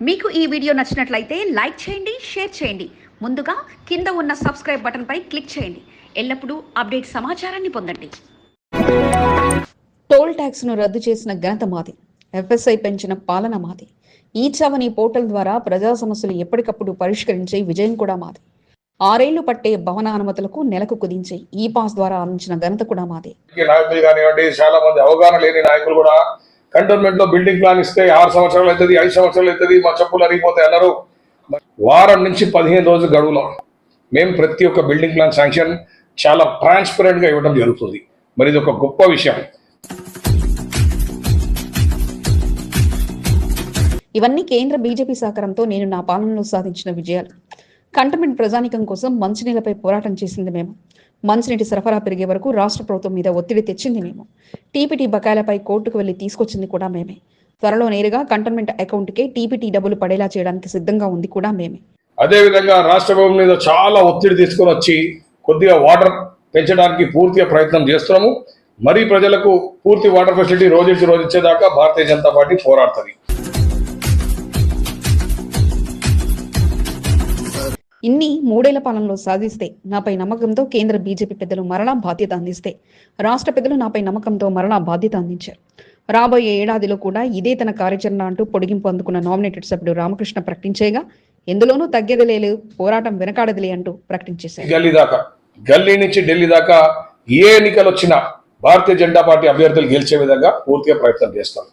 మీకు ఈ వీడియో నచ్చినట్లయితే లైక్ చేయండి, షేర్ చేయండి. ముందుగా కింద ఉన్న సబ్స్క్రైబ్ బటన్పై క్లిక్ చేయండి. ఎల్లప్పుడూ అప్డేట్ సమాచారాన్ని పొందండి. టోల్ ట్యాక్స్ను రద్దు చేసిన ఘనత మాది. ఎఫ్ఎస్ఐ పెంచిన పాలన మాది. ఈ చవని పోర్టల్ ద్వారా ప్రజా సమస్యలు ఎప్పటికప్పుడు పరిష్కరించే విజయం కూడా మాది. 6 ఏళ్లు పట్టే భవన అనుమతులకు నెలకు కుదించే ఈ పాస్ ద్వారా అందించిన ఘనత కూడా మాది. నాయకులు కానివ్వండి, చాలా మంది అవగాహన లేని నాయకులు కూడా కంటోన్మెంట్ లో బిల్డింగ్ ప్లాన్ ఇస్తే 6 సంవత్సరాలు అవుతుంది, 5 సంవత్సరాలు అవుతుంది, మా చెప్పులు అరిగిపోతాయి అన్నారు. వారం నుంచి 15 రోజుల గడువులో మేము ప్రతి ఒక్క బిల్డింగ్ ప్లాన్ శాంక్షన్ చాలా ట్రాన్స్పరెంట్ గా ఇవ్వడం జరుగుతుంది. మరి ఇది ఒక గొప్ప విషయం. ఇవన్నీ కేంద్ర బీజేపీ సహకారంతో నేను నా పాలనలో సాధించిన విజయాలు. కంటోన్మెంట్ ప్రజానికం కోసం మంచినీళ్లపై పోరాటం చేసింది మేము. మంచినీటి సరఫరా పెరిగే వరకు రాష్ట్ర ప్రభుత్వం మీద ఒత్తిడి తెచ్చింది మేము. టీపీటీ బకాయిలపై కోర్టుకు వెళ్లి తీసుకొచ్చింది కూడా మేమే. త్వరలో నేరుగా కంటోన్మెంట్ అకౌంట్కే టీపీటీ డబ్బులు పడేలా చేయడానికి సిద్ధంగా ఉంది కూడా మేమే. అదే విధంగా రాష్ట్ర ప్రభుత్వం మీద చాలా ఒత్తిడి తీసుకొని వచ్చి కొద్దిగా వాటర్ పెంచడానికి పూర్తిగా ప్రయత్నం చేస్తున్నాము. మరి ప్రజలకు పూర్తి వాటర్ ఫెసిలిటీ రోజు ఇచ్చేదాకా భారతీయ జనతా పార్టీ పోరాడుతుంది. ఇన్ని 3 ఏళ్ల పాలనలో సాధిస్తే నాపై నమ్మకంతో కేంద్ర బీజేపీ పెద్దలు మరలా బాధ్యత అందిస్తే రాష్ట్ర పెద్దలు నాపై నమ్మకంతో మరలా బాధ్యత అందించారు. రాబోయే ఏడాదిలో కూడా ఇదే తన కార్యాచరణ అంటూ పొడిగింపు అందుకున్న నామినేటెడ్ సభ్యుడు రామకృష్ణ ప్రకటించేగా ఎందులోనూ తగ్గేది లేదు, పోరాటం వెనకాడదిలే అంటూ ప్రకటించేశారు. గల్లీ నుంచి ఢిల్లీ దాకా ఏ ఎన్నికలు వచ్చినా భారతీయ జనతా పార్టీ అభ్యర్థులు గెలిచే విధంగా పూర్తిగా ప్రయత్నం చేస్తాం.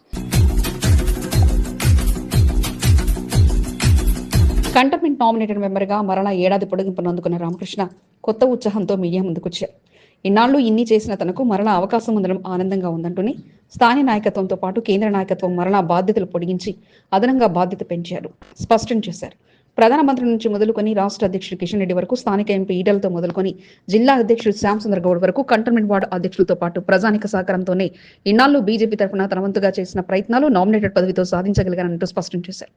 కంటోన్మెంట్ నామినేటెడ్ మెంబర్గా మరలా ఏడాది పొడిగింపును అందుకున్న రామకృష్ణ కొత్త ఉత్సాహంతో మీడియా ముందుకొచ్చారు. ఇన్నాళ్లు ఇన్ని చేసిన తనకు మరలా అవకాశం ఉండడం ఆనందంగా ఉందంటూనే స్థానిక నాయకత్వంతో పాటు కేంద్ర నాయకత్వం మరలా బాధ్యతలు పొడిగించి అదనంగా బాధ్యత పెంచారు, స్పష్టం చేశారు. ప్రధానమంత్రి నుంచి మొదలుకొని రాష్ట్ర అధ్యక్షుడు కిషన్ రెడ్డి వరకు, స్థానిక ఎంపీ ఈటలతో మొదలుకొని జిల్లా అధ్యక్షుడు శ్యాంసుందర్ గౌడ్ వరకు కంటోన్మెంట్ వార్డు అధ్యక్షులతో పాటు ప్రజానిక సహకారంతోనే ఇన్నాళ్లు బీజేపీ తరఫున తన వంతుగా చేసిన ప్రయత్నాలు నామినేటెడ్ పదవితో సాధించగలిగారంటూ స్పష్టం చేశారు.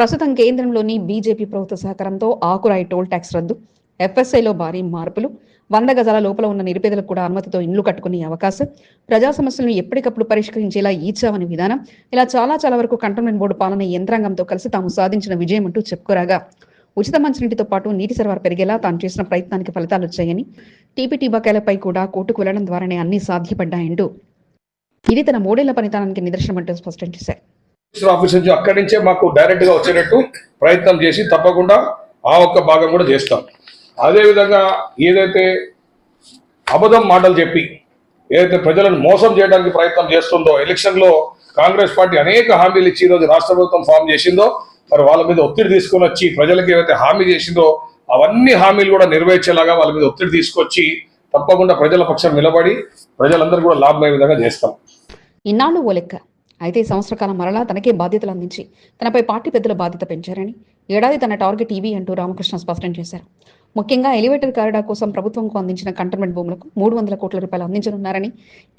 ప్రస్తుతం కేంద్రంలోని బీజేపీ ప్రభుత్వ సహకారంతో ఆకురాయి టోల్ ట్యాక్స్ రద్దు, ఎఫ్ఎస్ఐలో భారీ మార్పులు, 100 గజాల లోపల ఉన్న నిరుపేదలకు కూడా అనుమతితో ఇండ్లు కట్టుకునే అవకాశం, ప్రజా సమస్యలను ఎప్పటికప్పుడు పరిష్కరించేలా ఈచావని విధానం, ఇలా చాలా వరకు కంటోన్మెంట్ బోర్డు పాలన యంత్రాంగంతో కలిసి తాము సాధించిన విజయం అంటూ చెప్పుకోరాగా, ఉచిత మంచినీటితో పాటు నీటి సరఫరా పెరిగేలా తాను చేసిన ప్రయత్నానికి ఫలితాలు వచ్చాయని, టీపీటీ బకాయిలపై కూడా కోర్టుకు వెళ్లడం ద్వారానే అన్ని సాధ్యపడ్డాయంటూ ఇది తన 3 ఏళ్ల పనితనానికి నిదర్శనం అంటూ స్పష్టం చేశారు. ఆఫీస్ నుంచి అక్కడి నుంచే మాకు డైరెక్ట్ గా వచ్చేటట్టు ప్రయత్నం చేసి తప్పకుండా ఆ ఒక్క భాగం కూడా చేస్తాం. అదేవిధంగా ఏదైతే అబద్ధం మాటలు చెప్పి ఏదైతే ప్రజలను మోసం చేయడానికి ప్రయత్నం చేస్తుందో, ఎలక్షన్లో కాంగ్రెస్ పార్టీ అనేక హామీలు ఇచ్చి ఈరోజు రాష్ట్ర ప్రభుత్వం ఫామ్ చేసిందో, మరి వాళ్ళ మీద ఒత్తిడి తీసుకొని వచ్చి ప్రజలకు ఏవైతే హామీ చేసిందో అవన్నీ హామీలు కూడా నెరవేర్చేలాగా వాళ్ళ మీద ఒత్తిడి తీసుకొచ్చి తప్పకుండా ప్రజల పక్షం నిలబడి ప్రజలందరూ కూడా లాభమయ్యే విధంగా చేస్తాం. ఇన్నాళ్ళు ఓ లెక్క అయితే సంవత్సర కాలం మరలా తనకే బాధ్యతలు అందించి తనపై పార్టీ పెద్దల బాధ్యత పెంచారని, ఏడాది తన టార్గెట్ ఇవి అంటూ రామకృష్ణ స్పష్టం చేశారు. ముఖ్యంగా ఎలివేటర్ కారిడార్ కోసం ప్రభుత్వంకు అందించిన కంటోన్మెంట్ భూములకు 300 కోట్ల రూపాయలు అందించనున్నారని,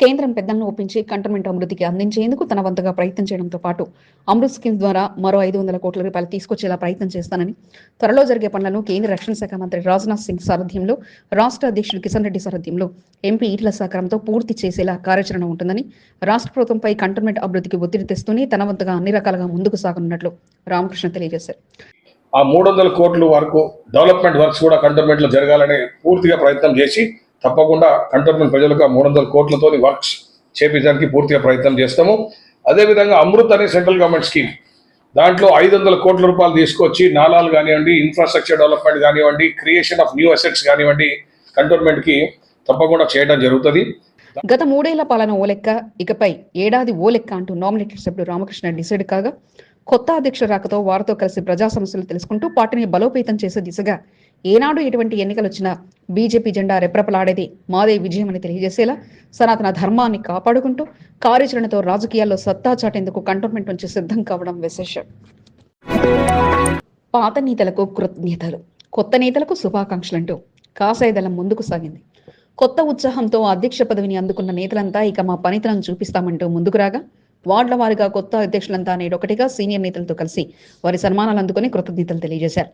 కేంద్రం పెద్దలను ఒప్పించి కంటోన్మెంట్ అభివృద్ధికి అందించేందుకు తన వంతుగా ప్రయత్నం చేయడంతో పాటు అమృత్ స్కీమ్స్ ద్వారా మరో 500 కోట్ల రూపాయలు తీసుకొచ్చేలా ప్రయత్నం చేస్తానని, త్వరలో జరిగే పనులను కేంద్ర రక్షణ శాఖ మంత్రి రాజ్నాథ్ సింగ్ సారథ్యంలో, రాష్ట్ర అధ్యక్షుడు కిషన్ రెడ్డి సారథ్యంలో, ఎంపీ ఈటల సహకారంతో పూర్తి చేసేలా కార్యాచరణ ఉంటుందని, రాష్ట్ర ప్రభుత్వంపై కంటోన్మెంట్ అభివృద్ధికి ఒత్తిడి తెస్తూనే తన వంతుగా అన్ని రకాలుగా ముందుకు సాగనున్నట్లు రామకృష్ణ తెలియజేశారు. ఆ 300 కోట్ల వరకు డెవలప్మెంట్ వర్క్స్ కూడా కంటోన్మెంట్ లో జరగాలని పూర్తిగా ప్రయత్నం చేసి తప్పకుండా కంటోన్మెంట్ ప్రజలకు 300 కోట్లతో వర్క్స్ చేపించడానికి పూర్తిగా ప్రయత్నం చేస్తాము. అదేవిధంగా అమృత్ అనే సెంట్రల్ గవర్నమెంట్ స్కీమ్, దాంట్లో 500 కోట్ల రూపాయలు తీసుకొచ్చి నాలాలు కానివ్వండి, ఇన్ఫ్రాస్ట్రక్చర్ డెవలప్మెంట్ కానివ్వండి, క్రియేషన్ ఆఫ్ న్యూ అసెట్స్ కానివ్వండి, కంటోన్మెంట్ కి తప్పకుండా చేయడం జరుగుతుంది. గత 3 ఏళ్ల పాలన ఓ లెక్క, ఇకపై ఏడాది ఓ లెక్క అంటూ నామినేటెడ్ సభ్యుడు రామకృష్ణ డిసైడ్ కాగా, కొత్త అధ్యక్షుల రాకతో వారితో కలిసి ప్రజా సమస్యలు తెలుసుకుంటూ పార్టీని బలోపేతం చేసే దిశగా ఏనాడు ఎటువంటి ఎన్నికలు వచ్చినా బీజేపీ జెండా రెప్రపలాడేది మాదే విజయం అని తెలియజేసేలా సనాతన ధర్మాన్ని కాపాడుకుంటూ కార్యాచరణతో రాజకీయాల్లో సత్తా చాటేందుకు కంటోన్మెంట్ నుంచి సిద్ధం కావడం విశేషం. పాత నేతలకు కృతజ్ఞతలు, కొత్త నేతలకు శుభాకాంక్షలంటూ కాషాయదళం ముందుకు సాగింది. కొత్త ఉత్సాహంతో అధ్యక్ష పదవిని అందుకున్న నేతలంతా ఇక మా పనితనం చూపిస్తామంటూ ముందుకు రాగా, వార్డుల వారిగా కొత్త అధ్యక్షులంతా నేడొకటిగా సీనియర్ నేతలతో కలిసి వారి సన్మానాలు అందుకుని కృతజ్ఞతలు తెలియజేశారు.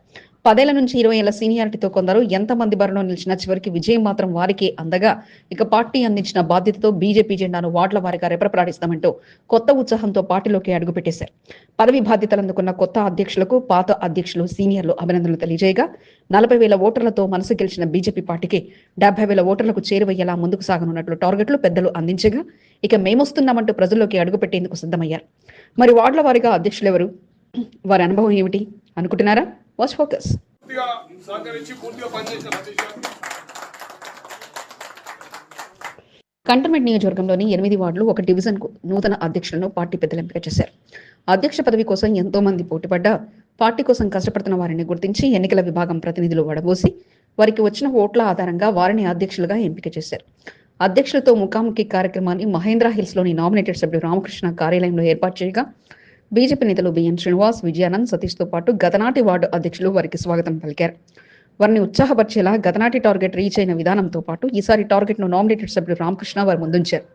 10 ఏళ్ల నుంచి 20 ఏళ్ల సీనియారిటీతో కొందరు ఎంతమంది బరిలో నిలిచినా చివరికి విజయం మాత్రం వారికే అందగా ఇక పార్టీ అందించిన బాధ్యతతో బీజేపీ జెండాను వార్డుల వారిగా రెపరెపలాడిస్తామంటూ కొత్త ఉత్సాహంతో పార్టీలోకి అడుగుపెట్టేశారు. పదవి బాధ్యతలు అందుకున్న కొత్త అధ్యక్షులకు పాత అధ్యక్షులు సీనియర్లు అభినందనలు తెలియజేయగా 40,000 ఓటర్లతో మనసు గెలిచిన బీజేపీ పార్టీకి 70,000 ఓటర్లకు చేరువయ్యేలా ముందుకు సాగనున్నట్లు టార్గెట్లు పెద్దలు అందించగా ఇక మేమొస్తున్నామంటూ ప్రజల్లోకి అడుగుపెట్టేందుకు సిద్ధమయ్యారు. మరి వార్డుల వారిగా అధ్యక్షులెవరు, వారి అనుభవం ఏమిటి అనుకుంటున్నారా? Watch focus. కంటోన్మెంట్ నియోజకవర్గంలోని 8 వార్డులు ఒక డివిజన్ కు నూతన అధ్యక్షులను పార్టీ పెద్దలు ఎంపిక చేశారు. అధ్యక్ష పదవి కోసం ఎంతో మంది పోటీపడ్డా పార్టీ కోసం కష్టపడుతున్న వారిని గుర్తించి ఎన్నికల విభాగం ప్రతినిధులు వడబోసి వారికి వచ్చిన ఓట్ల ఆధారంగా వారిని అధ్యక్షులుగా ఎంపిక చేశారు. అధ్యక్షులతో ముఖాముఖి కార్యక్రమాన్ని మహేంద్ర హిల్స్ లోని నామినేటెడ్ సభ్యుడు రామకృష్ణ కార్యాలయంలో ఏర్పాటు చేయగా బీజేపీ నేతలు బిఎన్ శ్రీనివాస్, విజయానంద్, సతీష్ తో పాటు గతనాటి వార్డు అధ్యక్షులు వారికి స్వాగతం పలికారు. వారిని ఉత్సాహపరిచేలా గతనాటి టార్గెట్ రీచ్ అయిన విధానంతో పాటు ఈసారి టార్గెట్ ను నామినేటెడ్ సభ్యుడు రామకృష్ణ వారి ముందుంచారు.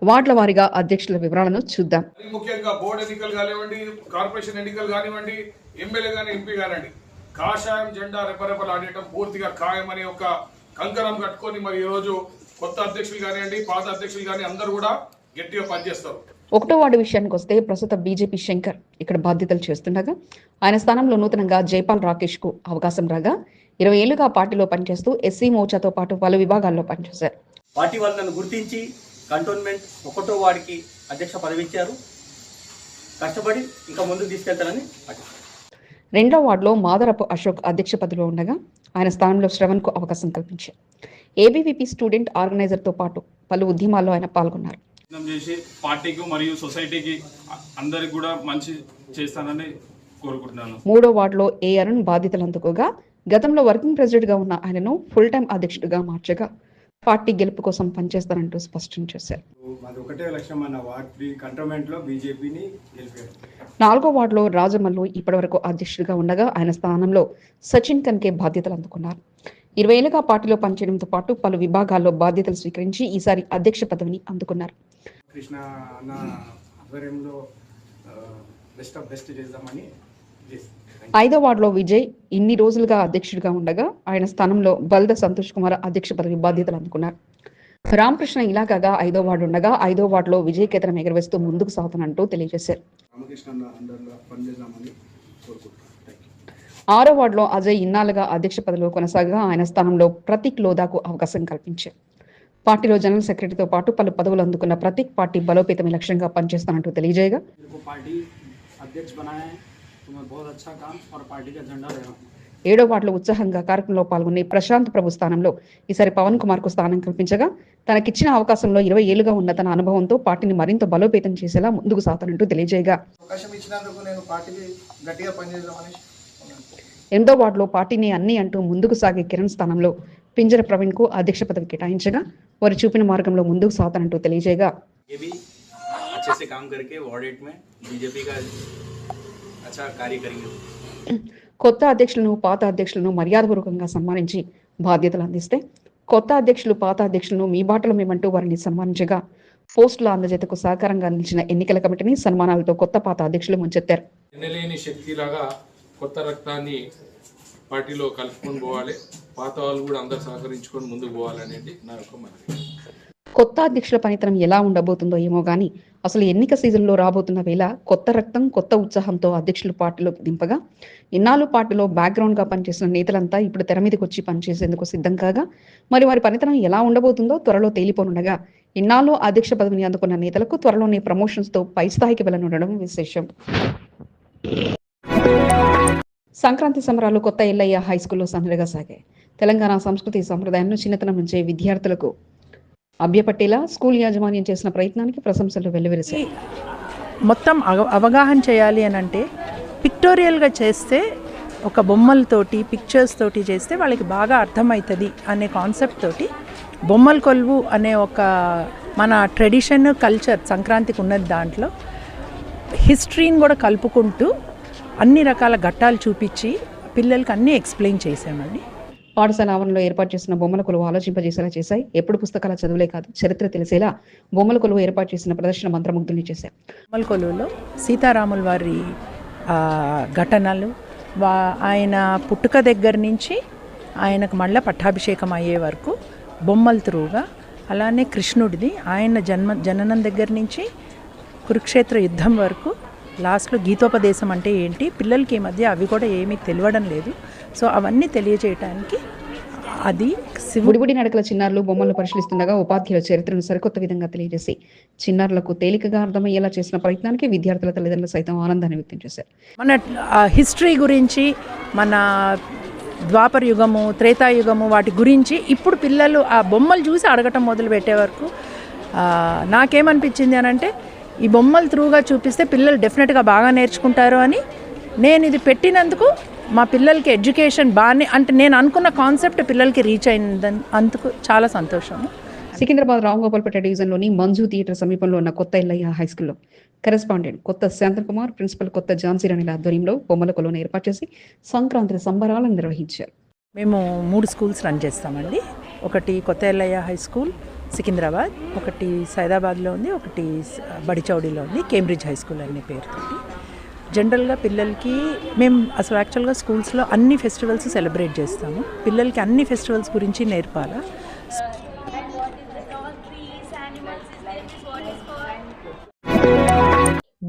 వార్డుల వారీగా అధ్యక్షుల వివరాలను చూద్దాం. ముఖ్యంగా బోర్డు ఎన్నికలు కానివ్వండి, కార్పొరేషన్ ఎన్నికలు కానివ్వండి, ఎమ్మెల్యే కానీ ఎంపీ కానివ్వండి, కాషాయం జెండా రెపరెపలు ఆడేయడం పూర్తిగా ఖాయం అనే ఒక కంకణం కట్టుకొని మరి ఈ రోజు కొత్త అధ్యక్షులు కానివ్వండి, పాత అధ్యక్షులు కానీ అందరూ కూడా గట్టిగా పనిచేస్తారు. 1వ వార్డు విషయానికి వస్తే ప్రస్తుత బీజేపీ శంకర్ ఇక్కడ బాధ్యతలు చేస్తుండగా ఆయన స్థానంలో నూతనంగా జైపాల్ రాకేష్ కు అవకాశం రాగా 20 ఏళ్లుగా పార్టీలో పనిచేస్తూ ఎస్సీ మోర్చాతో పాటు పలు విభాగాల్లో పనిచేశారు. పార్టీ వాళ్ళు నన్ను గుర్తించి కంటోన్మెంట్ 1వ వార్డుకి అధ్యక్ష పదవి ఇచ్చారు. కష్టపడి ఇంకా ముందుకు తీసుకెళ్తానని. 2వ వార్డులో మాదరపు అశోక్ అధ్యక్ష పదవిలో ఉండగా ఆయన స్థానంలో శ్రవణ్ కు అవకాశం కల్పించారు. ఏబీవీపీ స్టూడెంట్ ఆర్గనైజర్ తో పాటు పలు ఉద్యమాల్లో ఆయన పాల్గొన్నారు. చేసి పార్టీకి మరియు సొసైటీకి అందరికి కూడా మంచి చేస్తానని కోరుకుంటున్నాను. 3వ వార్డులో ఏ అరుణ్ బాధ్యతలు అందుకోగా గతంలో వర్కింగ్ ప్రెసిడెంట్ గా ఉన్న ఆయనను ఫుల్ టైం అధ్యక్షుడిగా మార్చగా పార్టీ గెలుపు కోసం పనిచేస్తారంటూ స్పష్టం చేశారు. మాది ఒకటే లక్ష్యం, అన్న వార్డ్ 3 కంటోన్మెంట్ లో బీజేపీని గెలిపారు. 4వ వార్డులో రాజమల్లు ఇప్పటివరకు అధ్యక్షుడిగా ఉండగా ఆయన స్థానంలో సచిన్ కన్కే బాధ్యతలు అందుకున్నారు. 20 ఏళ్లుగా పార్టీలో పనిచేయడంతో పాటు పలు విభాగాల్లో బాధ్యతలు స్వీకరించి ఈసారి అధ్యక్ష పదవిని అందుకున్నారు. కృష్ణ అన్న ఆధ్వర్యంలో బెస్ట్ ఆఫ్ బెస్ట్ చేద్దామని. 5వ వార్డులో విజయ్ ఇన్ని రోజులుగా అధ్యక్షుడిగా ఉండగా ఆయన స్థానంలో బల్ద సంతోష్ కుమార్ అధ్యక్ష పదవి బాధ్యతలు అందుకున్నారు. రామకృష్ణ ఇలాకాగా 5వ వార్డు ఉండగా 5వ వార్డులో విజయ్ కేతనం ఎగరవేస్తూ ముందుకు సాగుతానంటూ తెలియజేశారు. 6వ వార్డులో అజయ్ ఇన్నాళ్లుగా అధ్యక్ష పదవిలో కొనసాగగా ఆయన స్థానంలో ప్రతీక్ లోదాకు అవకాశం కల్పించారు. పార్టీలో జనరల్ సెక్రటరీతో పాటు పలు పదవులు అందుకున్న ప్రతీక్ పార్టీ బలోపేతమే లక్ష్యంగా పనిచేస్తానంటూ తెలియజేయగా 7వ వార్డులో ఉత్సాహంగా కార్యక్రమంలో పాల్గొని ప్రశాంత్ ప్రభు స్థానంలో ఈసారి పవన్ కుమార్ కు స్థానం కల్పించగా తనకిచ్చిన అవకాశంలో 20 ఏళ్లుగా ఉన్న తన అనుభవంతో పార్టీని మరింత బలోపేతం చేసేలా ముందుకు సాగుతానంటూ తెలియజేయగా 8వ వార్డులో పార్టీని అన్ని అంటూ ముందుకు సాగే కిరణ్ స్థానంలో పింజర ప్రవీణ్ కు అధ్యక్ష పదవి కేటాయించగా వారు చూపిన మార్గంలో ముందుకు సాగుతానంటూ తెలియజేయగా కొత్త అధ్యక్షులను పాత అధ్యక్షులను మర్యాదపూర్వకంగా సన్మానించి బాధ్యతలు అందిస్తే కొత్త అధ్యక్షులు పాత అధ్యక్షులను మీ బాటలో మేమంటూ వారిని సన్మానించగా పోస్టుల అందజేతకు సహకారంగా నిలిచిన ఎన్నికల కమిటీని సన్మానాలతో కొత్త పాత అధ్యక్షులు ముంచెత్తారు. ఎన్నలేని శక్తిలాగా కొత్త రక్తాన్ని పార్టీలో కలుపుకొని పోవాలి, పాత వాళ్ళు కూడా అందరు సహకరించుకొని ముందుకు పోవాలనేది నా యొక్క మనవి. కొత్త అధ్యక్షుల పనితనం ఎలా ఉండబోతుందో ఏమో గానీ అసలు ఎన్నిక సీజన్లో రాబోతున్న వేళ కొత్త రక్తం కొత్త ఉత్సాహంతో అధ్యక్షులు పార్టీలోకి దింపగా ఇన్నాళ్ళు పార్టీలో బ్యాక్గ్రౌండ్ గా పనిచేసిన నేతలంతా ఇప్పుడు తెర మీదకి వచ్చి పనిచేసేందుకు సిద్ధం కాగా మరి వారి పనితనం ఎలా ఉండబోతుందో త్వరలో తేలిపోనుండగా ఇన్నాళ్ళు అధ్యక్ష పదవిని అందుకున్న నేతలకు త్వరలోనే ప్రమోషన్స్ తో పై స్థాయికి వెళ్లనుండడం విశేషం. సంక్రాంతి సంబరాలు కొత్త ఎల్లయ్య హై స్కూల్లో సందడిగా సాగాయి. తెలంగాణ సంస్కృతి సంప్రదాయాలను చిన్నతనం నుంచే విద్యార్థులకు అభ్యపట్టేలా స్కూల్ యాజమాన్యం చేసిన ప్రయత్నానికి ప్రశంసలు వెల్లువిరిశాయి. మొత్తం అవగాహన చేయాలి అని అంటే పిక్టోరియల్గా చేస్తే, ఒక బొమ్మలతోటి పిక్చర్స్ తోటి చేస్తే వాళ్ళకి బాగా అర్థమవుతుంది అనే కాన్సెప్ట్ తోటి బొమ్మల కొలువు అనే ఒక మన ట్రెడిషన్ కల్చర్ సంక్రాంతికి ఉన్నది, దాంట్లో హిస్టరీని కూడా కలుపుకుంటూ అన్ని రకాల ఘట్టాలు చూపించి పిల్లలకి అన్నీ ఎక్స్ప్లెయిన్ చేసామండి. పాఠశాల ఆవరణలో ఏర్పాటు చేసిన బొమ్మల కొలువు ఆలోచింపజేసేలా చేశాయి. ఎప్పుడు పుస్తకాల చదువులే కాదు చరిత్ర తెలిసేలా బొమ్మల కొలువు ఏర్పాటు చేసిన ప్రదర్శన మంత్రముగ్ధుల్ని చేశాయి. బొమ్మల కొలువులో సీతారాముల వారి ఘటనలు, ఆయన పుట్టుక దగ్గర నుంచి ఆయనకు మళ్ళీ పట్టాభిషేకం అయ్యే వరకు బొమ్మల త్రూగా, అలానే కృష్ణుడిది ఆయన జననం దగ్గర నుంచి కురుక్షేత్ర యుద్ధం వరకు, లాస్ట్లో గీతోపదేశం అంటే ఏంటి, పిల్లలకి ఈ మధ్య అవి కూడా ఏమీ తెలియడం లేదు. సో అవన్నీ తెలియజేయటానికి అది బుడిబుడి నడకల చిన్నారులు బొమ్మలను పరిశీలిస్తుండగా ఉపాధ్యాయుల చరిత్రను సరికొత్త విధంగా తెలియజేసి చిన్నారులకు తేలికగా అర్థమయ్యేలా చేసిన ప్రయత్నానికి విద్యార్థుల తల్లిదండ్రులు సైతం ఆనందాన్ని వ్యక్తం చేశారు. మన హిస్టరీ గురించి, మన ద్వాపర యుగము, త్రేతాయుగము వాటి గురించి ఇప్పుడు పిల్లలు ఆ బొమ్మలు చూసి అడగటం మొదలు పెట్టే వరకు నాకేమనిపించింది అని అంటే, ఈ బొమ్మలు త్రూగా చూపిస్తే పిల్లలు డెఫినెట్గా బాగా నేర్చుకుంటారు అని నేను ఇది పెట్టినందుకు మా పిల్లలకి ఎడ్యుకేషన్ బాగానే, అంటే నేను అనుకున్న కాన్సెప్ట్ పిల్లలకి రీచ్ అయిందని అందుకు చాలా సంతోషము. సికింద్రాబాద్ రాంగోపాల్పేట డివిజన్లోని మంజు థియేటర్ సమీపంలో ఉన్న కొత్త ఎల్లయ్య హై స్కూల్లో కరెస్పాండెంట్ కొత్త శాంతన్ కుమార్, ప్రిన్సిపల్ కొత్త ఝాన్సీ రాణిల ఆధ్వర్యంలో బొమ్మల కొలువును ఏర్పాటు చేసి సంక్రాంతి సంబరాలను నిర్వహించారు. మేము 3 స్కూల్స్ రన్ చేస్తామండి. ఒకటి కొత్త ఎల్లయ్య హై స్కూల్ సికింద్రాబాద్, ఒకటి సైదాబాద్లో ఉంది, ఒకటి బడిచౌడిలో ఉంది, కేంబ్రిడ్జ్ హై స్కూల్ అనే పేరుతోటి. జనరల్గా పిల్లలకి మేము అసలు యాక్చువల్గా స్కూల్స్లో అన్ని ఫెస్టివల్స్ సెలబ్రేట్ చేస్తాము. పిల్లలకి అన్ని ఫెస్టివల్స్ గురించి నేర్పాలా.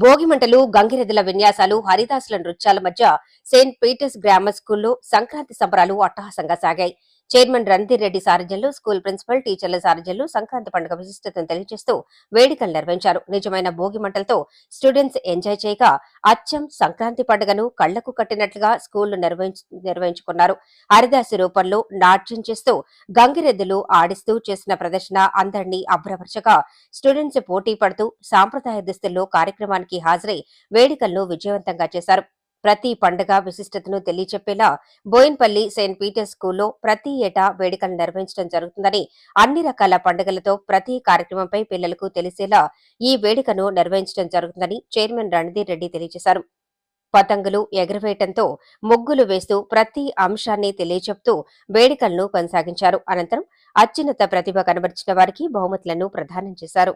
భోగిమంటలు, గంగిరెద్దుల విన్యాసాలు, హరిదాసుల నృత్యాల మధ్య సెయింట్ పీటర్స్ గ్రామర్ స్కూల్లో సంక్రాంతి సంబరాలు అట్టహాసంగా సాగాయి. చైర్మన్ రణధీర్ రెడ్డి సారథ్యంలో స్కూల్ ప్రిన్సిపల్, టీచర్ల సారథ్యంలో సంక్రాంతి పండుగ విశిష్టతను తెలియజేస్తూ వేడుకలు నిర్వహించారు. నిజమైన భోగి మంటలతో స్టూడెంట్స్ ఎంజాయ్ చేయగా అచ్చం సంక్రాంతి పండుగను కళ్లకు కట్టినట్లుగా స్కూళ్లు నిర్వహించుకున్నారు. హరిదాసు రూపంలో నాట్యం చేస్తూ గంగిరెద్దులు ఆడిస్తూ చేసిన ప్రదర్శన అందరినీ అభ్రపరచగా స్టూడెంట్స్ పోటీ పడుతూ సాంప్రదాయ దుస్తుల్లో కార్యక్రమానికి హాజరై వేడుకలను విజయవంతంగా చేశారు. ప్రతి పండుగ విశిష్టతను తెలియచెప్పేలా బోయిన్పల్లి సెయింట్ పీటర్స్ స్కూల్లో ప్రతి ఏటా వేడుకలు నిర్వహించడం జరుగుతుందని, అన్ని రకాల పండుగలతో ప్రతి కార్యక్రమంపై పిల్లలకు తెలిసేలా ఈ వేడుకను నిర్వహించడం జరుగుతుందని చైర్మన్ రణధీర్ రెడ్డి తెలియజేశారు. పతంగులు ఎగురవేయటంతో ముగ్గులు వేస్తూ ప్రతి అంశాన్ని తెలియచెప్తూ వేడుకలను కొనసాగించారు. అనంతరం అత్యున్నత ప్రతిభ కనబరిచిన వారికి బహుమతులను ప్రదానం చేశారు.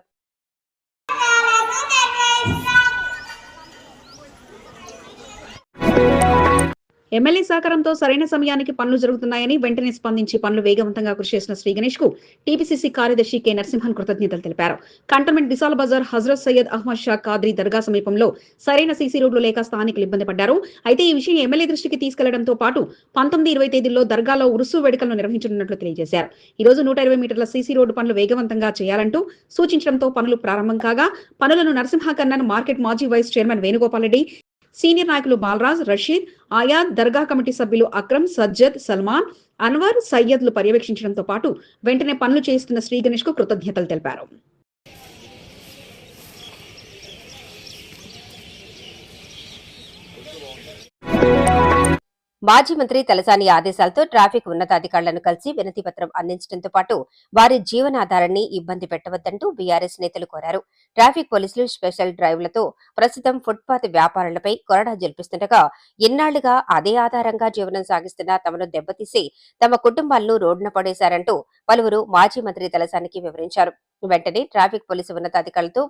ఎమ్మెల్యే సహకారంతో సరైన సమయానికి పనులు జరుగుతున్నాయని వెంటనే స్పందించి పనులు వేగవంతంగా కృషి చేసిన శ్రీ గణేష్ కు టీపీసీసీ కార్యదర్శి కె నరసింహన్ కృతజ్ఞతలు తెలిపారు. కంటోన్మెంట్ బిసాల్ బజార్ హజరత్ సయ్యద్ అహ్మద్ షా ఖాద్రీ దర్గా సమీపంలో సరైన సీసీ రోడ్లు లేక స్థానికులు ఇబ్బంది పడ్డారు. అయితే ఈ విషయం ఎమ్మెల్యే దృష్టికి తీసుకెళ్లడంతో పాటు 19-20 తేదీల్లో దర్గాలో ఉరుసు వేడుకలను నిర్వహించనున్నట్లు తెలియజేశారు. ఈ రోజు 120 మీటర్ల సీసీ రోడ్డు పనులు వేగవంతంగా చేయాలంటూ సూచించడంతో పనులు ప్రారంభం కాగా పనులను నరసింహ కన్నన్, మార్కెట్ మాజీ vice chairman Venugopal Reddy, senior నాయకులు బాలరాజ్, రషీద్, ఆయాద్, దర్గా కమిటీ సభ్యులు అక్రమ్, సజ్జద్, సల్మాన్, అన్వర్, సయ్యద్లు పర్యవేక్షించడంతో పాటు వెంటనే పనులు చేస్తున్న శ్రీ గణేష్ కు కృతజ్ఞతలు తెలిపారు. మాజీ మంత్రి తలసాని ఆదేశాలతో ట్రాఫిక్ ఉన్నతాధికారులను కలిసి వినతి పత్రం అందించడంతో పాటు వారి జీవనాధారాన్ని ఇబ్బంది పెట్టవద్దంటూ బీఆర్ఎస్ నేతలు కోరారు. ట్రాఫిక్ పోలీసులు స్పెషల్ డ్రైవ్లతో ప్రస్తుతం ఫుట్పాత్ వ్యాపారులపై కొరడా జల్పిస్తుండగా ఇన్నాళ్లుగా అదే ఆధారంగా జీవనం సాగిస్తున్న తమను దెబ్బతీసి తమ కుటుంబాలను రోడ్డున పడేశారంటూ పలువురు మాజీ మంత్రి తలసానికి వివరించారు. వెంటనే ట్రాఫిక్ పోలీసు ఉన్నతాధికారులతో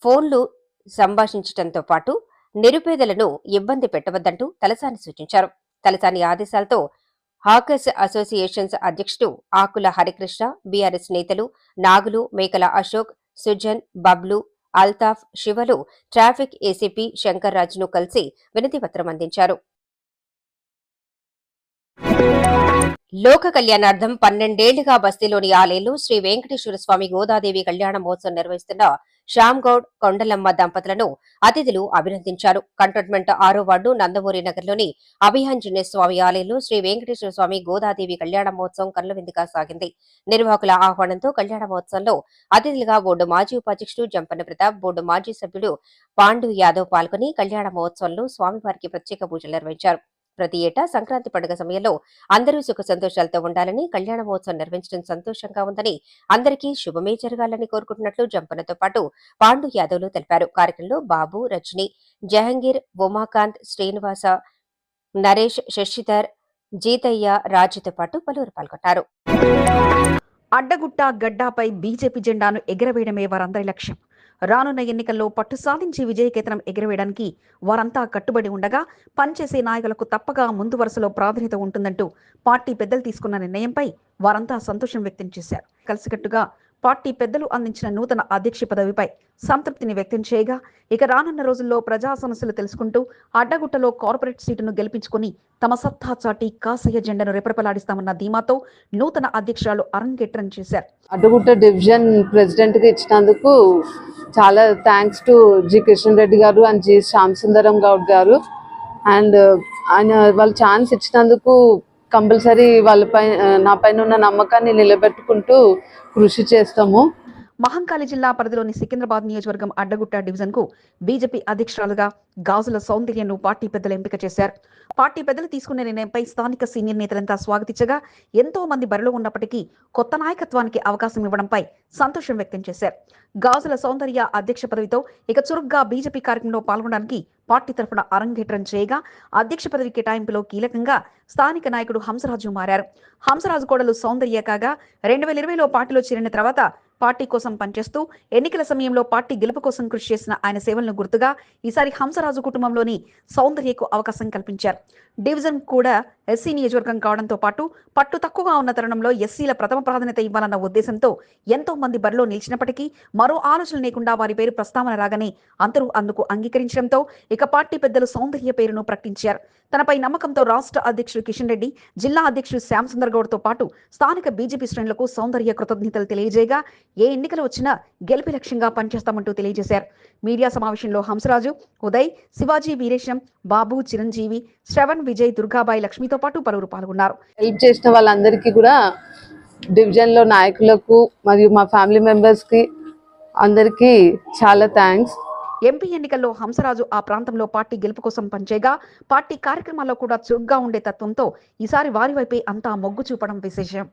ఫోన్లు సంభాషించడంతో పాటు నిరుపేదలను ఇబ్బంది పెట్టవద్దంటూ తలసాని సూచించారు. తలసాని ఆదేశాలతో హాకర్స్ అసోసియేషన్స్ అధ్యక్షుడు ఆకుల హరికృష్ణ, బీఆర్ఎస్ నేతలు నాగులు, మేకల అశోక్, సుజన్, బబ్లు, అల్తాఫ్, శివలు ట్రాఫిక్ ఏసీపీ శంకర్ రాజును కలిసి వినతి పత్రం అందించారు. లోక కళ్యాణార్థం 12 ఏళ్లుగా బస్తీలోని ఆలయంలో శ్రీ వెంకటేశ్వర స్వామి గోదాదేవి కళ్యాణ మహోత్సవం నిర్వహిస్తున్న శ్యామ్ గౌడ్, కొండలమ్మ దంపతులను అతిథులు అభినందించారు. కంటోన్మెంట్ 6వ వార్డు నందమూరి నగర్లోని అభయాంజనేయ స్వామి ఆలయంలో శ్రీ వెంకటేశ్వర స్వామి గోదాదేవి కళ్యాణ మహోత్సవం కనులవిందుగా సాగింది. నిర్వాహకుల ఆహ్వానంతో కళ్యాణ మహోత్సవంలో అతిథులుగా బోర్డు మాజీ ఉపాధ్యక్షుడు జంపన్న ప్రతాప్, బోర్డు మాజీ సభ్యుడు పాండు యాదవ్ పాల్గొని కళ్యాణ మహోత్సవంలో స్వామివారికి ప్రత్యేక పూజలు నిర్వహించారు. ప్రతి ఏటా సంక్రాంతి పండుగ సమయంలో అందరూ సుఖ సంతోషాలతో ఉండాలని, కళ్యాణ మహోత్సవం నిర్వహించడం సంతోషంగా ఉందని, అందరికీ శుభమే జరగాలని కోరుకుంటున్నట్లు జంపనతో పాటు పాండు యాదవ్లు తెలిపారు. కార్యక్రమంలో బాబు, రజని, జహంగీర్, ఉమాకాంత్, శ్రీనివాస, నరేష్, శశిధర్, జీతయ్య, రాజుతో పాటు పలువురు పాల్గొన్నారు. అడ్డగుట్ట గడ్డాపై బీజేపీ జెండాను ఎగరవేయడమే వారందరి లక్ష్యం. రానున్న ఎన్నికల్లో పట్టు సాధించి విజయకేతనం ఎగురవేయడానికి వారంతా కట్టుబడి ఉండగా పనిచేసే నాయకులకు తప్పగా ముందు వరుసలో ప్రాధాన్యత ఉంటుందంటూ పార్టీ పెద్దలు తీసుకున్న నిర్ణయంపై వారంతా సంతోషం వ్యక్తం చేశారు. కలిసికట్టుగా పార్టీ పెద్దలు అందించిన నూతన అధ్యక్ష పదవిపై సంతృప్తిని వ్యక్తం చేయగా ఇక రానున్న రోజుల్లో ప్రజా సమస్యలు తెలుసుకుంటూ అడ్డగుట్టలో కార్పొరేట్ సీటును గెలిపించుకుని తమ సత్తా చాటి కాసయ్య జెండాను రెపరెపలాడిస్తామన్న ధీమాతో నూతన అధ్యక్షురాలు అరంగేట్రం చేశారు. అడ్డగుట్ట డివిజన్ ప్రెసిడెంట్ గా ఇచ్చినందుకు చాలా thanks to G Kishan Reddy గారు అండ్ జి శ్యామ్ సుందరం గౌడ్ గారు. అండ్ ఆయన వాళ్ళు ఛాన్స్ ఇచ్చినందుకు కంపల్సరీ వాళ్ళపై నా పైన ఉన్న నమ్మకాన్ని నిలబెట్టుకుంటూ కృషి చేస్తాము. మహంకాళి జిల్లా పరిధిలోని సికింద్రాబాద్ నియోజకవర్గం అడ్డగుట్ట డివిజన్ కు బీజేపీ అధ్యక్షురాలుగా గాజుల సౌందర్యను పార్టీ పెద్దలు ఎంపిక చేశారు. పార్టీ పెద్దలు తీసుకునే నిర్ణయంపై స్థానిక సీనియర్ నేతలంతా స్వాగతించగా ఎంతో మంది బరిలో ఉన్నప్పటికీ కొత్త నాయకత్వానికి అవకాశం ఇవ్వడంపై సంతోషం వ్యక్తం చేశారు. గాజుల సౌందర్య అధ్యక్ష పదవితో ఇక చురుగ్గా బీజేపీ కార్యక్రమంలో పాల్గొనడానికి పార్టీ తరఫున అరంగేట్రం చేయగా అధ్యక్ష పదవి కేటాయింపులో కీలకంగా స్థానిక నాయకుడు హంసరాజు మారారు. హంసరాజు కోడలు సౌందర్య కాగా 2020లో పార్టీలో చేరిన తర్వాత పార్టీ కోసం పనిచేస్తూ ఎన్నికల సమయంలో పార్టీ గెలుపు కోసం కృషి చేసిన ఆయన సేవలను గుర్తుగా ఈసారి హంసరాజు కుటుంబంలోని సౌందర్యకు అవకాశం కల్పించారు. డివిజన్ కూడా ఎస్సీ నియోజకవర్గం కావడంతో పాటు పట్టు తక్కువగా ఉన్న తరుణంలో ఎస్సీల ప్రథమ ప్రాధాన్యత ఇవ్వాలన్న ఉద్దేశంతో ఎంతో మంది బరిలో నిలిచినప్పటికీ మరో ఆలోచన లేకుండా వారి పేరు ప్రస్తావన రాగానే అందరూ అందుకు అంగీకరించడంతో ఇక పార్టీ పెద్దలు సౌందర్య పేరును ప్రకటించారు. తనపై నమ్మకంతో రాష్ట్ర అధ్యక్షుడు కిషన్ రెడ్డి, జిల్లా అధ్యక్షుడు శ్యామ్ సుందర్ గౌడ్ తో పాటు స్థానిక బీజేపీ శ్రేణులకు సౌందర్య కృతజ్ఞతలు తెలియజేయగా ఏ ఎన్నికలు వచ్చినా గెలిపి లక్ష్యంగా పనిచేస్తామంటూ తెలియజేశారు. మీడియా సమావేశంలో హంసరాజు, ఉదయ్, శివాజీ వీరేశం, బాబు, చిరంజీవి, శ్రవణ్, విజయ్, దుర్గాబాయి, లక్ష్మితో పాటు పలువురు పాల్గొన్నారు. హెల్ప్ చేసిన వాళ్ళందరికీ కూడా, డివిజన్ లో నాయకులకు మరియు మా ఫ్యామిలీ మెంబర్స్ కి అందరికీ చాలా థ్యాంక్స్. ఎంపీ ఎన్నికల్లో హంసరాజు ఆ ప్రాంతంలో పార్టీ గెలుపు కోసం పనిచేయగా పార్టీ కార్యక్రమాల్లో కూడా చురుగ్గా ఉండే తత్వంతో ఈసారి వారి వైపే అంతా మొగ్గు చూపడం విశేషం.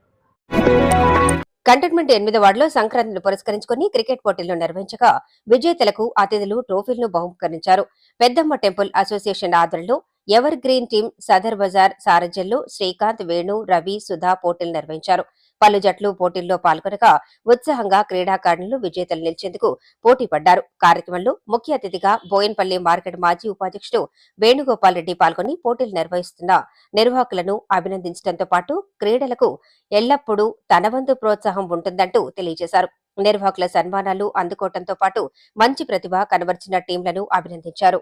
కంటోన్మెంట్ 8వ వార్డులో సంక్రాంతిని పురస్కరించుకుని క్రికెట్ పోటీలు నిర్వహించగా విజేతలకు అతిథులు ట్రోఫీలను బహుకరించారు. పెద్దమ్మ టెంపుల్ అసోసియేషన్ ఆధ్వర్యంలో evergreen team Sadar Bazar సారథ్యంలో శ్రీకాంత్, వేణు, రవి, సుధా పోటీలు నిర్వహించారు. పలు జట్లు పోటీల్లో పాల్గొనగా ఉత్సాహంగా క్రీడాకారులు విజేతలు నిలిచేందుకు పోటీ పడ్డారు. కార్యక్రమంలో ముఖ్య అతిథిగా బోయన్పల్లి మార్కెట్ మాజీ ఉపాధ్యక్షుడు వేణుగోపాల్ రెడ్డి పాల్గొని పోటీలు నిర్వహిస్తున్న నిర్వాహకులను అభినందించడంతో పాటు క్రీడలకు ఎల్లప్పుడూ తన వంతు ప్రోత్సాహం ఉంటుందంటూ తెలియజేశారు. నిర్వాహకుల సన్మానాలు అందుకోవడంతో పాటు మంచి ప్రతిభ కనబర్చిన టీంలను అభినందించారు.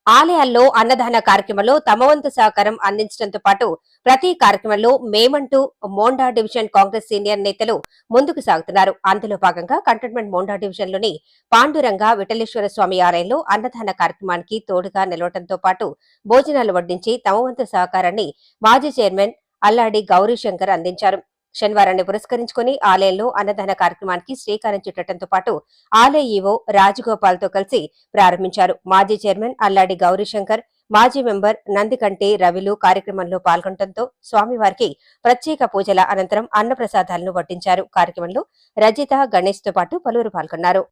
ఆలయాల్లో అన్నదాన కార్యక్రమంలో తమ వంతు సహకారం అందించడంతో పాటు ప్రతి కార్యక్రమంలో మేమంటూ మోండా డివిజన్ కాంగ్రెస్ సీనియర్ నేతలు ముందుకు సాగుతున్నారు. అందులో భాగంగా కంటోన్మెంట్ మోండా డివిజన్ లోని పాండురంగ విఠలేశ్వర స్వామి ఆలయంలో అన్నదాన కార్యక్రమానికి తోడుగా నిలవడంతో పాటు భోజనాలు వడ్డించి తమ వంతు సహకారాన్ని మాజీ చైర్మన్ అల్లాడి గౌరీశంకర్ అందించారు. శనివారాన్ని పురస్కరించుకుని ఆలయంలో అన్నదాన కార్యక్రమానికి శ్రీకారం చుట్టడంతో పాటు ఆలయ ఈవో రాజగోపాల్ తో కలిసి ప్రారంభించారు. మాజీ చైర్మన్ అల్లాడి గౌరీశంకర్, మాజీ మెంబర్ నందికంటి రవిలు కార్యక్రమంలో పాల్గొనడంతో స్వామివారికి ప్రత్యేక పూజల అనంతరం అన్నప్రసాదాలను వడ్డించారు. కార్యక్రమంలో రజిత, గణేష్ తో పాటు పలువురు పాల్గొన్నారు.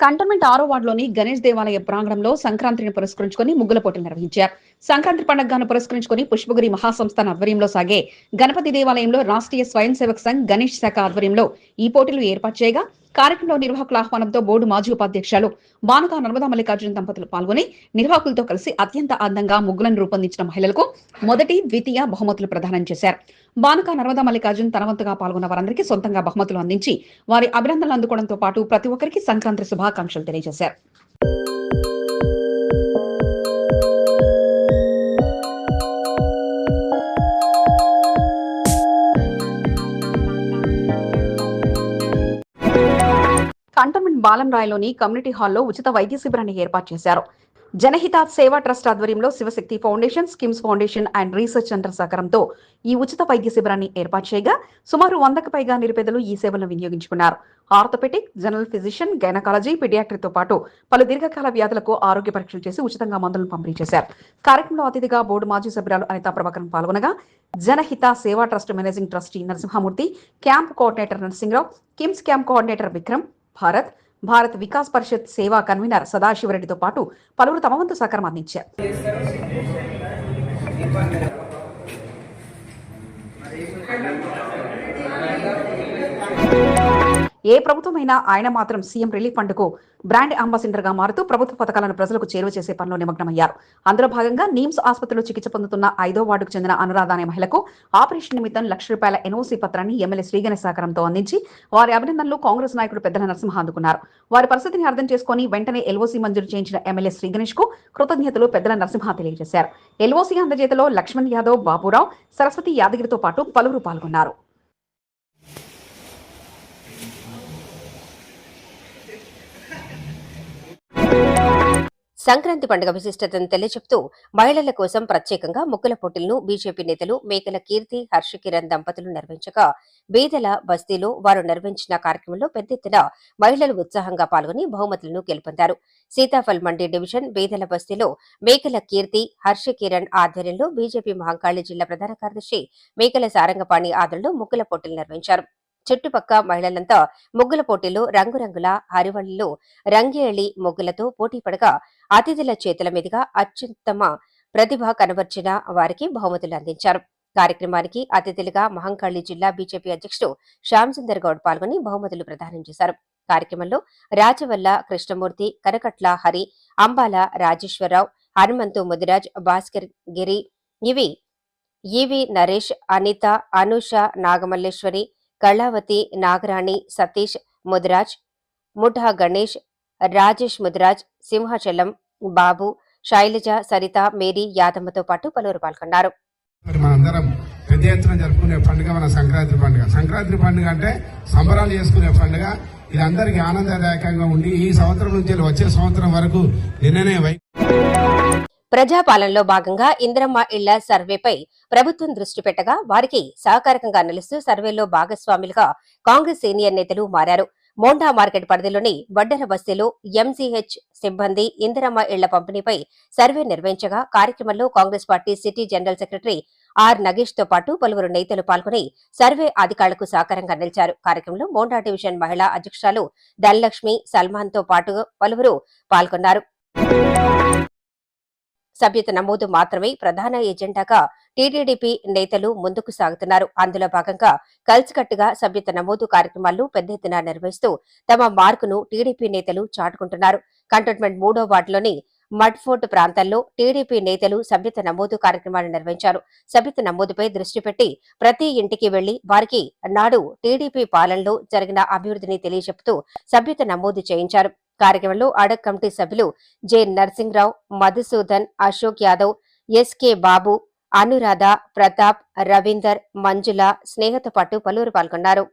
కంటోన్మెంట్ 6వ వార్డులోని గణేష్ దేవాలయ ప్రాంగణంలో సంక్రాంతిని పురస్కరించుకుని ముగ్గుల పోటీలు నిర్వహించారు. సంక్రాంతి పండుగను పురస్కరించుకుని పుష్పగిరి మహాసంస్థాన ఆధ్వర్యంలో సాగే గణపతి దేవాలయంలో రాష్ట్రీయ స్వయం సేవక్ సంఘ్ గణేష్ శాఖ ఆధ్వర్యంలో ఈ పోటీలు ఏర్పాటు చేయగా కార్యక్రమంలో నిర్వాహకుల ఆహ్వానంతో బోర్డు మాజీ ఉపాధ్యక్షులు బానుక నర్మదా మల్లికార్జున దంపతులు పాల్గొని నిర్వాహకులతో కలిసి అత్యంత అందంగా ముగ్గులను రూపొందించిన మహిళలకు మొదటి, ద్వితీయ బహుమతులు ప్రదానం చేశారు. బానుక నర్మదా మల్లికార్జున తన వంతుగా పాల్గొన్న వారందరికీ సొంతంగా బహుమతులు అందించి వారి అభినందనలు అందుకోవడంతో పాటు ప్రతి ఒక్కరికి సంక్రాంతి శుభాకాంక్షలు తెలియజేశారు. కంటోన్మెంట్ బాలంరాయలోని కమ్యూనిటీ హాల్లో ఉచిత వైద్య శిబిరాన్ని ఏర్పాటు చేశారు. జనహిత సేవా ట్రస్ట్ ఆధ్వర్యంలో Shivashakti foundation, SKIMS foundation and research centre సహకారంతో ఈ ఉచిత వైద్య శిబిరాన్ని ఏర్పాటు చేయగా సుమారు 100కు పైగా నిరుపేదలు ఈ సేవలను వినియోగించుకున్నారు. ఆర్థోపెటిక్, జనరల్ ఫిజిషియన్, గైనకాలజీ, పీడియాట్రిక్తో పాటు పలు దీర్ఘకాల వ్యాధులకు ఆరోగ్య పరీక్షలు చేసి ఉచితంగా మందులను పంపిణీ చేశారు. కార్యక్రమంలో అతిథిగా బోర్డు మాజీ సభ్యురాలు అనితా ప్రభాకరన్ పాల్గొనగా Janahita Seva trust managing trustee Narasimhamurthy, camp coordinator Narasimharao, KIMS camp coordinator Vikram, Bharat Vikas Parishad Seva convener సదాశివరెడ్డితో పాటు పలువురు తమ వంతు సహకారం అందించారు. ఏ ప్రభుత్వమైనా ఆయన మాత్రం సీఎం రిలీఫ్ ఫండ్కు బ్రాండ్ అంబాసిడర్ గా మారుతూ ప్రభుత్వ పథకాలను ప్రజలకు చేరువ చేసే పనిలో నిమగ్నమయ్యారు. అందులో భాగంగా నిమ్స్ ఆసుపత్రిలో చికిత్స పొందుతున్న 5వ వార్డుకు చెందిన అనురాధ అనే మహిళకు ఆపరేషన్ నిమిత్తం ₹1,00,000 ఎన్ఓసీ పత్రాన్ని ఎమ్మెల్యే శ్రీగణేష్ సహకారంతో అందించి వారి అభినందనలు కాంగ్రెస్ నాయకుడు పెద్దల నరసింహ అందుకున్నారు. వారి పరిస్థితిని అర్థం చేసుకుని వెంటనే ఎల్ఓసీ మంజూరు చేయించిన ఎమ్మెల్యే శ్రీగణేష్ కు కృతజ్ఞతలు పెద్దల నరసింహ తెలియజేశారు. ఎల్ఓసీ అందజేతలో లక్ష్మణ్ యాదవ్, బాబురావు, సరస్వతి యాదగిరితో పాటు పలువురు పాల్గొన్నారు. సంక్రాంతి పండుగ విశిష్టతను తెలియచెప్తూ మహిళల కోసం ప్రత్యేకంగా ముగ్గుల పోటీలను బీజేపీ నేతలు మేకల కీర్తి, హర్షకిరణ్ దంపతులు నిర్వహించగా బీదల బస్తీలో వారు నిర్వహించిన కార్యక్రమంలో పెద్ద ఎత్తున మహిళలు ఉత్సాహంగా పాల్గొని బహుమతులను గెలుపొందారు. సీతాఫల్ మండి డివిజన్ బీదల బస్తీలో మేకల కీర్తి, హర్షకిరణ్ ఆధ్వర్యంలో బీజేపీ మహంకాళి జిల్లా ప్రధాన కార్యదర్శి మేకల సారంగపాణి ఆధ్వర్యంలో ముగ్గుల పోటీలు నిర్వహించారు. చుట్టుపక్క మహిళలంతా ముగ్గుల పోటీలో రంగురంగుల హరివళ్లు, రంగేళి ముగ్గులతో పోటీ పడగా అతిథుల చేతుల మీదుగా అత్యుత్తమ ప్రతిభ కనబర్చిన వారికి బహుమతులు అందించారు. కార్యక్రమానికి అతిథులుగా మహంకాళి జిల్లా బీజేపీ అధ్యక్షుడు శ్యామ్ సుందర్ గౌడ్ పాల్గొని బహుమతులు ప్రదానం చేశారు. కార్యక్రమంలో రాజవల్ల కృష్ణమూర్తి, కనకట్ల హరి, అంబాల రాజేశ్వరరావు, హనుమంతు ముదిరాజ్, భాస్కర్ గిరి, ఈవి నరేష్, అనిత, అనూష, నాగమల్లేశ్వరి, కళావతి, నాగరాణి, సతీష్ ముదిరాజ్, ముఠా గణేష్, రాజేష్ ముదిరాజ్, సింహాచలం బాబు, శైలజ, సరిత, మేరీ యాదమ్మతో పాటు పలువురు పాల్గొన్నారు. మనందరం పెద్ద ఎత్తున జరుపుకునే పండుగ మన సంక్రాంతి పండుగ. సంక్రాంతి పండుగ అంటే సంబరాలు చేసుకునే పండుగ. ఇది అందరికీ ఆనందదాయకంగా ఉండి ఈ సంవత్సరం నుంచి వచ్చే సంవత్సరం వరకు నిన్ననే ప్రజాపాలనలో భాగంగా ఇందిరమ్మ ఇళ్ల సర్వేపై ప్రభుత్వం దృష్టి పెట్టగా వారికి సహకారకంగా నిలుస్తూ సర్వేలో భాగస్వాములుగా కాంగ్రెస్ సీనియర్ నేతలు మారారు. మోండా మార్కెట్ పరిధిలోని వడ్డెర బస్తీలో ఎంసీహెచ్ సిబ్బంది ఇందిరమ్మ ఇళ్ల పంపిణీపై సర్వే నిర్వహించగా కార్యక్రమంలో Congress party city general secretary R Nagesh తో పాటు పలువురు నేతలు పాల్గొని సర్వే అధికారులకు సహకారంగా నిలిచారు. కార్యక్రమంలో మోండా డివిజన్ మహిళా అధ్యక్షురాలు ధనలక్ష్మి, సల్మాన్ తో పాటు పలువురు పాల్గొన్నారు. సభ్యత నమోదు మాత్రమే ప్రధాన ఎజెండాగా టీడీపీ నేతలు ముందుకు సాగుతున్నారు. అందులో భాగంగా కలిసికట్టుగా సభ్యత నమోదు కార్యక్రమాలను పెద్ద ఎత్తున నిర్వహిస్తూ తమ మార్కును టీడీపీ నేతలు చాటుకుంటున్నారు. కంటోన్మెంట్ 3వ వార్డులోని మడ్ఫోర్ట్ ప్రాంతాల్లో టీడీపీ నేతలు సభ్యత నమోదు కార్యక్రమాలు నిర్వహించారు. సభ్యత నమోదుపై దృష్టి పెట్టి ప్రతి ఇంటికి వెళ్లి వారికి నాడు టీడీపీ పాలనలో జరిగిన అభివృద్ధిని తెలియజెపుతూ సభ్యత నమోదు చేయించారు. కార్యక్రమంలో అడక్ కమిటీ సభ్యులు జె నరసింహరావు, మధుసూదన్, అశోక్ యాదవ్, ఎస్కే బాబు, అనురాధ, ప్రతాప్, రవీందర్, మంజుల, స్నేహతో పాటు పలువురు పాల్గొన్నారు.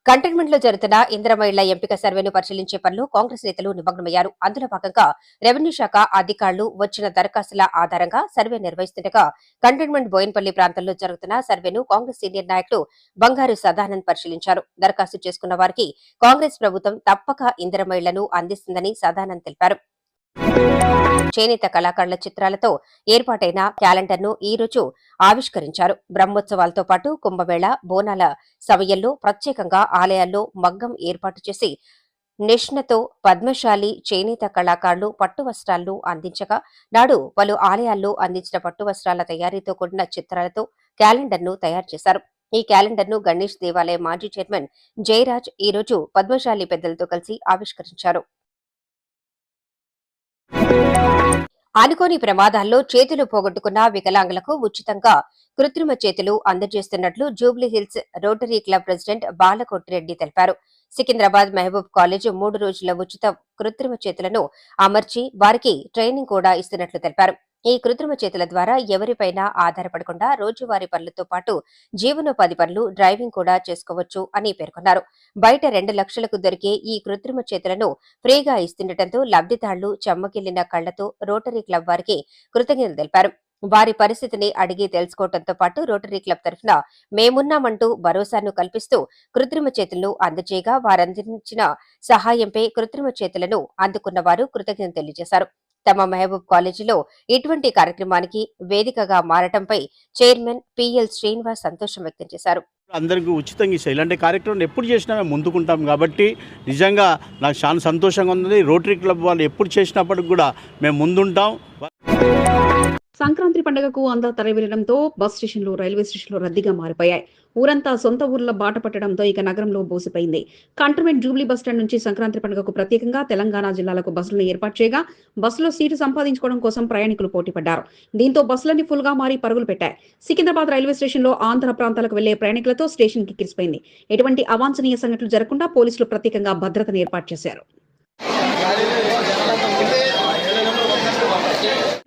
కంటోన్మెంట్ లో జరుగుతున్న ఇందిరమ్మ ఇళ్ల ఎంపిక సర్వేను పరిశీలించే పనిలో కాంగ్రెస్ నేతలు నిమగ్నమయ్యారు. అందులో భాగంగా రెవెన్యూ శాఖ అధికారులు వచ్చిన దరఖాస్తుల ఆధారంగా సర్వే నిర్వహిస్తుండగా కంటోన్మెంట్ బోయిన్పల్లి ప్రాంతంలో జరుగుతున్న సర్వేను కాంగ్రెస్ సీనియర్ నాయకులు బంగారు సదానంద్ పరిశీలించారు. దరఖాస్తు చేసుకున్న వారికి కాంగ్రెస్ ప్రభుత్వం తప్పక ఇందిరమ్మ ఇళ్లను అందిస్తుందని సదానంద్ తెలిపారు. చేనేత కళాకారుల చిత్రాలతో ఏర్పాటైన క్యాలెండర్ ను ఈ రోజు ఆవిష్కరించారు. బ్రహ్మోత్సవాలతో పాటు కుంభమేళ, బోనాల సమయంలో ప్రత్యేకంగా ఆలయాల్లో మగ్గం ఏర్పాటు చేసి నిష్ణతో పద్మశాలి చేనేత కళాకారులు పట్టు వస్త్రాలను అందించగా నాడు పలు ఆలయాల్లో అందించిన పట్టు వస్త్రాల తయారీతో కూడిన చిత్రాలతో క్యాలెండర్ ను తయారు చేశారు. ఈ క్యాలెండర్ ను గణేష్ దేవాలయ మాజీ చైర్మన్ జయరాజ్ ఈ రోజు పద్మశాలి పెద్దలతో కలిసి ఆవిష్కరించారు. అనుకోని ప్రమాదాల్లో చేతులు పోగొట్టుకున్న వికలాంగులకు ఉచితంగా కృత్రిమ చేతులు అందజేస్తున్నట్లు Jubilee Hills rotary club president Balakoti Reddy తెలిపారు. సికింద్రాబాద్ మహబూబ్ కాలేజ్ 3 రోజుల ఉచిత కృత్రిమ చేతులను అమర్చి వారికి ట్రైనింగ్ కూడా ఇస్తున్నట్లు తెలిపారు. ఈ కృత్రిమ చేతుల ద్వారా ఎవరిపైనా ఆధారపడకుండా రోజువారీ పనులతో పాటు జీవనోపాధి పనులు, డ్రైవింగ్ కూడా చేసుకోవచ్చు అని పేర్కొన్నారు. బయట 2 లక్షలకు దొరికే ఈ కృత్రిమ చేతులను ఫ్రీగా ఇస్తుండటంతో లబ్ధిదారులు చెమ్మగిల్లిన కళ్లతో రోటరీ క్లబ్ వారికి కృతజ్ఞతలు తెలిపారు. వారి పరిస్థితిని అడిగి తెలుసుకోవడంతో పాటు రోటరీ క్లబ్ తరఫున మేమున్నామంటూ భరోసాను కల్పిస్తూ కృత్రిమ చేతులను అందజేయగా వారందించిన సహాయంపై కృత్రిమ చేతులను అందుకున్న వారు కృతజ్ఞతలు తెలియజేశారు. తమ మహబూబ్ కాలేజీలో ఇటువంటి కార్యక్రమానికి వేదికగా మారటంపై చైర్మన్ పిఎల్ శ్రీనివాస్ సంతోషం వ్యక్తం చేశారు. అందరికీ ఉచితంగా ఇస్తాయి. ఇలాంటి కార్యక్రమం ఎప్పుడు చేసినా మేము ముందుకుంటాం కాబట్టి నిజంగా నాకు చాలా సంతోషంగా ఉంది. రోటరీ క్లబ్ వాళ్ళు ఎప్పుడు చేసినప్పటికి కూడా మేము ముందుంటాం. సంక్రాంతి పండుగకు అంతా తరలివెళ్లడంతో బస్ స్టేషన్లు, రైల్వే స్టేషన్లు రద్దీగా మారిపోయాయి. ఊరంతా సొంత ఊర్ల బాట పట్టడంతో ఇక నగరంలో బోసిపోయింది. కంటోన్మెంట్ జూబ్లీ బస్టాండ్ నుంచి సంక్రాంతి పండుగకు ప్రత్యేకంగా తెలంగాణ జిల్లాలకు బస్సులను ఏర్పాటు చేయగా బస్సులో సీటు సంపాదించుకోవడం కోసం ప్రయాణికులు పోటీపడ్డారు. దీంతో బస్సులన్నీ ఫుల్ గా మారి పరుగులు పెట్టాయి. సికింద్రాబాద్ రైల్వే స్టేషన్లో ఆంధ్ర ప్రాంతాలకు వెళ్లే ప్రయాణికులతో స్టేషన్ కి కిరిసిపోయింది. ఎటువంటి అవాంఛనీయ సంఘటనలు జరగకుండా పోలీసులు ప్రత్యేకంగా భద్రతను ఏర్పాటు చేశారు.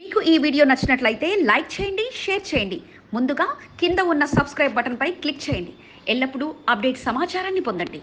మీకు ఈ వీడియో నచ్చినట్లయితే లైక్ చేయండి, షేర్ చేయండి. ముందుగా కింద ఉన్న సబ్స్క్రైబ్ బటన్ పై క్లిక్ చేయండి. ఎల్లప్పుడూ అప్డేట్ సమాచారాన్ని పొందండి.